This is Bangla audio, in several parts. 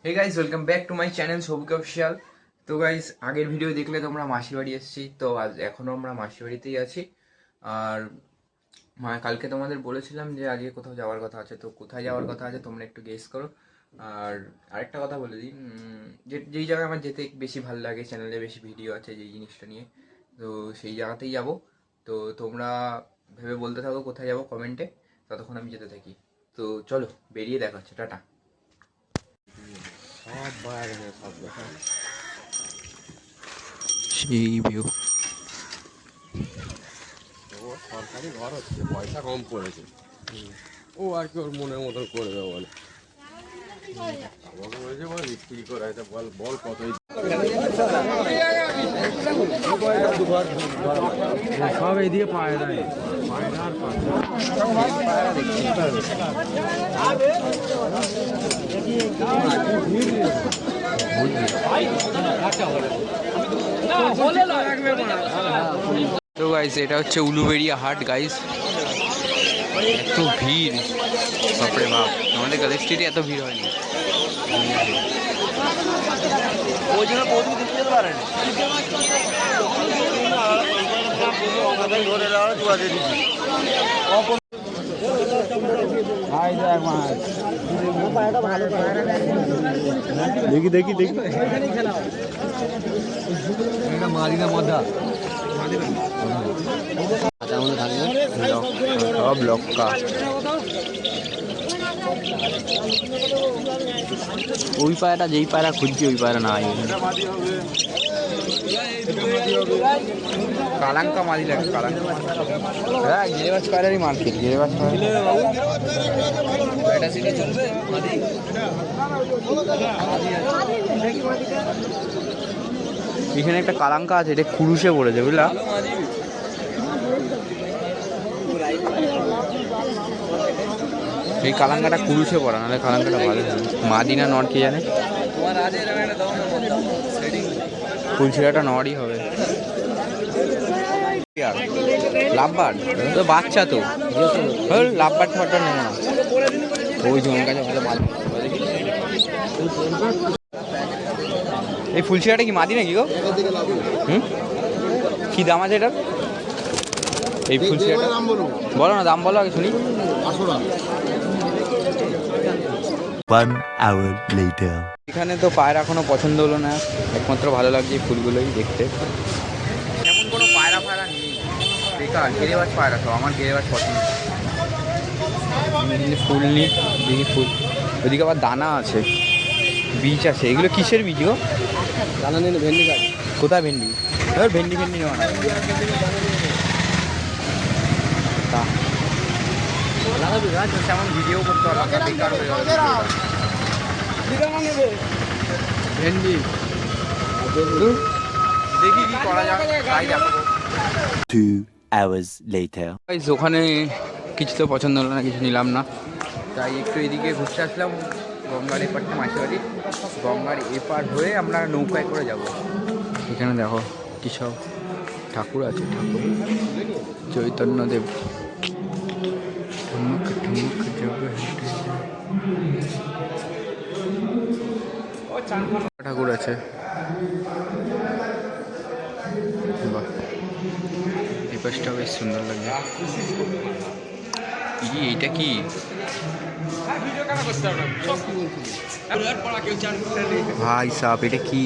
Hey guys, welcome back to my channel Souvik official. তো গাইস, আগের ভিডিও দেখলে তোমরা মাসির বাড়ি এসেছি, তো আজ এখনও আমরা মাসির বাড়িতেই আছি। আর কালকে তোমাদের বলেছিলাম যে আজকে কোথাও যাওয়ার কথা আছে, তো কোথায় যাওয়ার কথা আছে তোমরা একটু গেস করো। আর আরেকটা কথা বলে দিই, যেই জায়গায় আমার যেতে বেশি ভালো লাগে, চ্যানেলে বেশি ভিডিও আছে যেই জিনিসটা নিয়ে, তো সেই জায়গাতেই যাব। তো তোমরা ভেবে বলতে থাকো কোথায় যাবো কমেন্টে, ততক্ষণ আমি যেতে থাকি। তো চলো, বেরিয়ে দেখা হচ্ছে, টাটা। সেই ভিউ। ও সরকারি ঘর হচ্ছে, পয়সা কম পড়েছে। ও আর কি ওর মনের মতন করে দেবো বলে। আমাকে বলেছে বল বিক্রি করে এটা বল বল কতই সব এইদিকে পায়রা আর পায়রা দেখছি। তো গাইস, এটা হচ্ছে উলুবেড়িয়া হাট গাইস। এত ভিড়, বাপরে বাপ, আমাদের গার্লস স্ট্রিটে এত ভিড় হয়নি। ওই জন্য প্রথম দিতে পারেন দেখি দেখি দেখি মারিনা মজা সব লক্কা। ওই পায়রা, যেই পায়রা খুঁজছি ওই পায়রা নাই। কালাঙ্কা মাদি লাগে, কালাঙ্কা। হ্যাঁ, গিরেবাজ পায়রারই মার্কেট, গিরেবাজ পায়রা। এখানে একটা কালাঙ্কা আছে, এটা কুরুশে পড়েছে বুঝলা। এই কালাঙ্কাটা কুরুশে পড়া, নাহলে কালাঙ্কাটা ভালো। মাদিনা নট কে জানে, ফুলছিরাটা নড়ই হবে। লাভবার্ড তো বাচ্চা, তো লাভবার্ড ফটো নেব না। ওই জমি কাছে ভালো মাল। এই ফুলছিরাটা কি মাদি নাকি গো? কি দাম আছে এটার? এই ফুলছিরাটা বলো না, দাম বলো আগে শুনি। 1 hour later. এখানে তো পায়রা এখনো পছন্দ হলো না, একমাত্র ভালো লাগছে এই ফুলগুলোই দেখতে। এমন কোনো পায়রা ফায়রা নেই, বেকার গিরেবাজ পায়রা সব। আমার গিরেবাজ পছন্দ। ফুল নিই, দেখি ফুল। ওইদিকে আবার দানা আছে, বীজ আছে। এগুলো কিসের বীজ গো? দানা নিয়ে ভেন্ডি গাছ। কোথায় ভেন্ডি? ধর ভেন্ডি ভেন্ডি নেওয়া না। তেমন ভিডিও করতে হবে, বেকার হয়ে গেল। ভেন্ডি দেখি কি করা যায়, তাই দেখো। 2 hours later. ওখানে কিছু তো পছন্দ হলো না, কিছু নিলাম না, তাই একটু এদিকে ঘুরতে আসলাম। গঙ্গার এপারটা মাসি বাড়ি, গঙ্গার এপার হয়ে আমরা নৌকায় করে যাব। এখানে দেখো কী সব ঠাকুর আছে, ঠাকুর চৈতন্যদেব। ঠুমুক ঠুমুক যাবে ঠাকুর আছে। বাহ, এই পাশটা বেশ সুন্দর লাগে। এইটা কি? ভাই সাপ, এটা কি?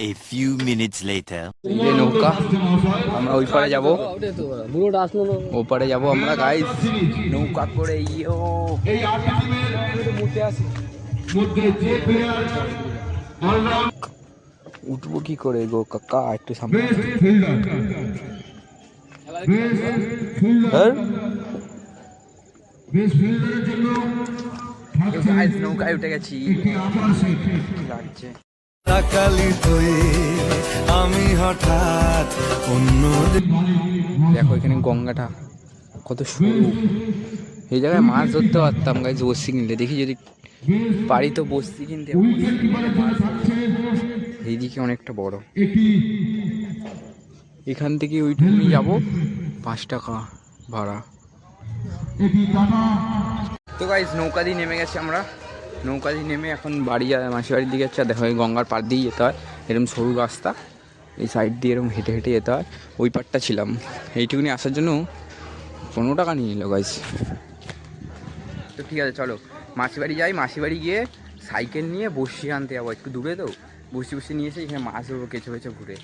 A few minutes later. এই নৌকা, আমরা ওই পারে যাবো, ওপারে যাবো আমরা গাইস নৌকা করে। ইয়ো, উঠবো কি করে গো কাকা, একটু সামনে। নৌকায় উঠে গেছি, লাগছে। আমি হঠাৎ অন্য দেখো এখানে গঙ্গাটা কত সরু। এই জায়গায় মাছ ধরতে পারতাম গাইজ, বসি কিনলে। দেখি যদি পারি তো বসি কিনতে। এইদিকে অনেকটা বড়। এখান থেকে ওইটুকুনি যাবো, 5 টাকা ভাড়া। তো গাইস নৌকা দিয়ে নেমে গেছি আমরা, নৌকা দিয়ে নেমে এখন বাড়ি মাসির বাড়ির দিকে যাচ্ছে। আর দেখো এই গঙ্গার পাড় দিয়ে যেতে হয়, এরকম সরু রাস্তা, এই সাইড দিয়ে এরকম হেঁটে হেঁটে যেতে হয়। ওই পাড়টা ছিলাম, এইটুকুনি আসার জন্য 15 টাকা নিয়ে নিল গাইস। তো ঠিক আছে চলো মাসির বাড়ি যাই, মাসির বাড়ি গিয়ে সাইকেল নিয়ে বসি আনতে যাবো, একটু দূরে তো বসি নিয়ে এসে এখানে মাছ ধরবো কেঁচো কেঁচো ঘুরে,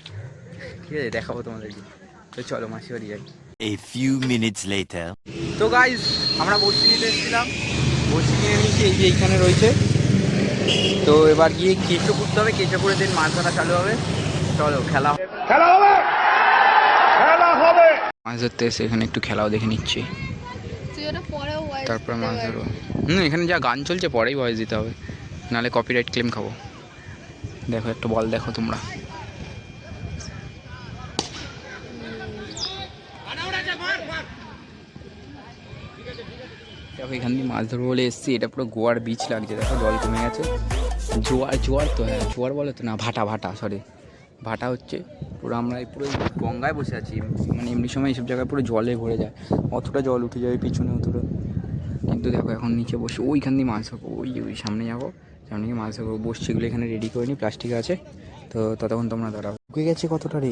ঠিক আছে দেখাবো তোমাদেরকে। তো চলো মাসির বাড়ি যাই। A few minutes later. তো গাইস আমরা বসি নিতে এসেছিলাম, বসি নিয়ে নিয়েছি, এই যে এইখানে রয়েছে। তো এবার গিয়ে কেঁচো করতে হবে, কেঁচো করে দিন মাছ ধরা চালু হবে। চলো খেলা হবে মাছ ধরতে এসে এখানে একটু খেলাও দেখে নিচ্ছি, তারপর মাছ ধরবো। এখানে যা গান চলছে পরেই ভয়েস দিতে হবে, নাহলে কপিরাইট ক্লেম খাবো। দেখো একটা বল দেখো তোমরা, দেখো এখান দিয়ে মাছ ধরবো বলে এসছি। এটা পুরো গোয়ার বিচ লাগছে, দেখো জল কমে গেছে। জোয়ার তো, হ্যাঁ জোয়ার বলে তো না, ভাটা সরি, ভাটা হচ্ছে পুরো। আমরা পুরো গঙ্গায় বসে আছি, মানে এমনি সময় এইসব জায়গায় পুরো জলে ভরে যায়, অতটা জল উঠে যাবে পিছনে অতটা। কিন্তু দেখো এখন নিচে বসে ওইখান দিয়ে মাছ ধরবো, ওই সামনে যাবো, সামনে গিয়ে মাছ ধরবো। বসছিগুলো এখানে রেডি করে নিই, প্লাস্টিক আছে তো, ততক্ষণ তোমরা দাঁড়াও। ঢুকে গেছে কতটা রে,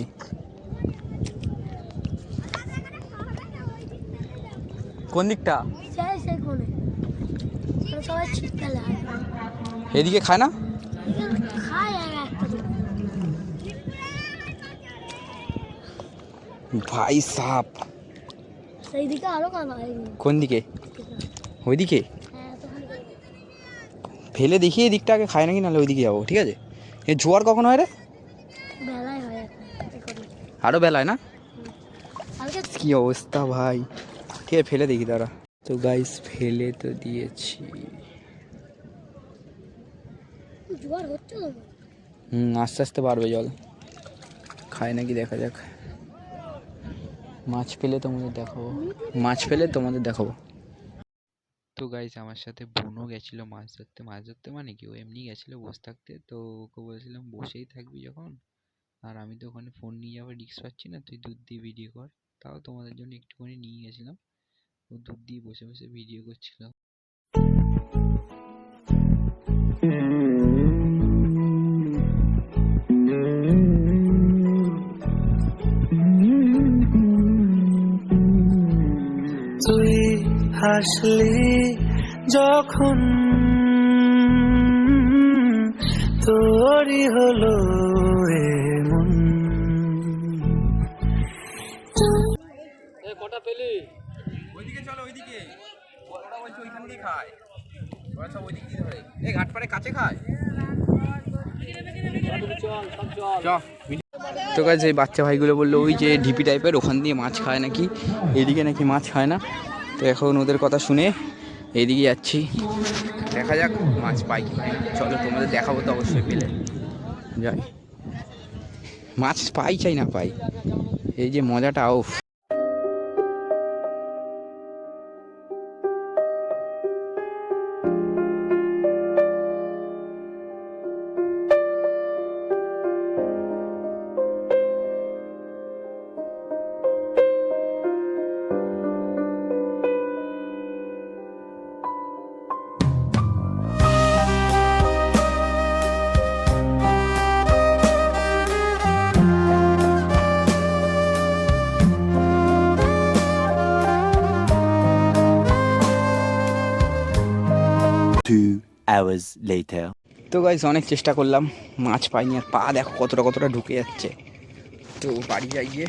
কোন দিকটা? এদিকে খায় না, ভাই সাপ। কোন দিকে? ওইদিকে ফেলে দেখি, এই দিকটা আগে খায় নাকি, নাহলে ওইদিকে যাবো, ঠিক আছে। এ জোয়ার কখন হয় রে? আরো বেলায় না? কি অবস্থা ভাই, ঠিক আছে ফেলে দেখি তারা। তো গাইস ফেলে তো দিয়েছি, আস্তে আস্তে বাড়বে জল, খায় নাকি দেখা যাক। মাছ পেলে তোমাদের দেখাবো। তো গাইস আমার সাথে বোনও গেছিলো মাছ ধরতে মানে কি ও এমনি গেছিলো বসে থাকতে। তো ওকে বলেছিলাম বসেই থাকবি যখন, আর আমি তো ওখানে ফোন নিয়ে যাওয়ার রিস্ক পাচ্ছি না, তুই দূর দিয়ে ভিডিও কর। তাও তোমাদের জন্য একটুখানি নিয়ে গেছিলাম, ও দূর দিয়ে বসে বসে ভিডিও করছিল। তুই হাসলি যখন তোরই হলো এমন। কটা পেলি? ওইদিকে চলো, ওইদিকে ওরা বলছে ওইখান দিয়ে খায়, ওরা সব ওইদিক দিয়ে ধরে, এই ঘাট পাড়ে কাছে খায়। তো গাইস এই বাচ্চা ভাইগুলো বললো ওই যে ঢিপি টাইপের ওখান দিয়ে মাছ খায় নাকি, এইদিকে নাকি মাছ খায় না। তো এখন ওদের কথা শুনে এইদিকে যাচ্ছি, দেখা যাক মাছ পাই কি পাই না। চলো তোমাদের দেখাবো তো অবশ্যই, পেলে যাই। মাছ পাই চাই না পাই, এই যে মজাটা উফ। Two hours later. তো গাইস অনেক চেষ্টা করলাম, মাছ পাইনি, আর পা দেখো কতটা ঢুকে যাচ্ছে। তো বাড়ি যাই গিয়ে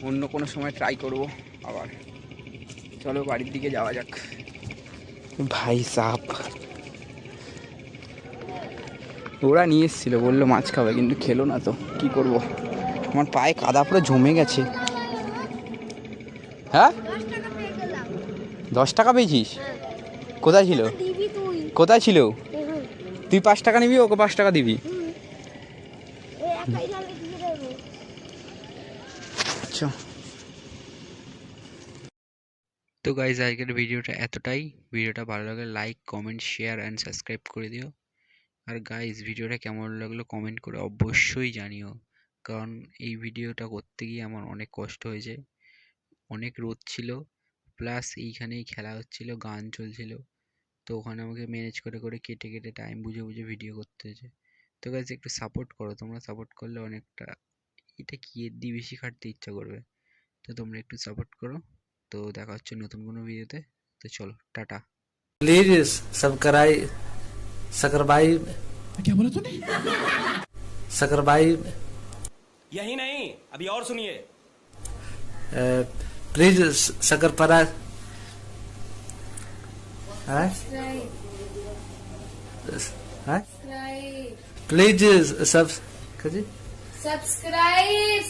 অন্য কোনো সময় ট্রাই করব আবার। চলো বাড়ির দিকে যাওয়া যাক। ভাই সাপ, ওরা নিয়ে এসেছিলো, বললো মাছ খাবে, কিন্তু খেলো না, তো কি করব। আমার পায়ে কাদা পুরো জমে গেছে। হ্যাঁ 10 টাকা পেয়েছিস? কোথায় ছিল? কোথায় ছিল? তুই 5 টাকা নিবি, ওকে 5 টাকা দিবি। আচ্ছা তো গাইজ আজকের ভিডিওটা এতটাই। ভিডিওটা ভালো লাগলে like comment share and subscribe করে দিও। আর গাইজ ভিডিওটা কেমন লাগলো কমেন্ট করে অবশ্যই জানিও, কারণ এই ভিডিওটা করতে গিয়ে আমার অনেক কষ্ট হয়েছে, অনেক রোদ ছিল, প্লাস এইখানেই খেলা হচ্ছিল, গান চলছিল, তো ওখানে আমাকে ম্যানেজ করে করে কেটে কেটে টাইম বুঝে বুঝে ভিডিও করতে হয়েছে। তো গাইজ একটু সাপোর্ট করো, তোমরা সাপোর্ট করলে অনেকটা, এটা কি এর দিয়ে বেশি খাটতে ইচ্ছা করবে, তো তোমরা একটু সাপোর্ট করো। তো দেখা হচ্ছে নতুন কোনো ভিডিওতে, তো চলো টাটা। प्लीज सब्सक्राइब सकरबाई क्या बोला तूने? सकरबाई यही नहीं, अभी और सुनिए। प्लीज सकरपरा है प्लीज सब कजी सब्सक्राइब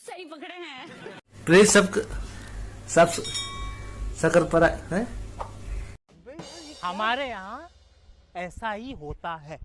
सही पकड़े हैं। प्लीज सब सकरपरा है। हमारे यहाँ ऐसा ही होता है।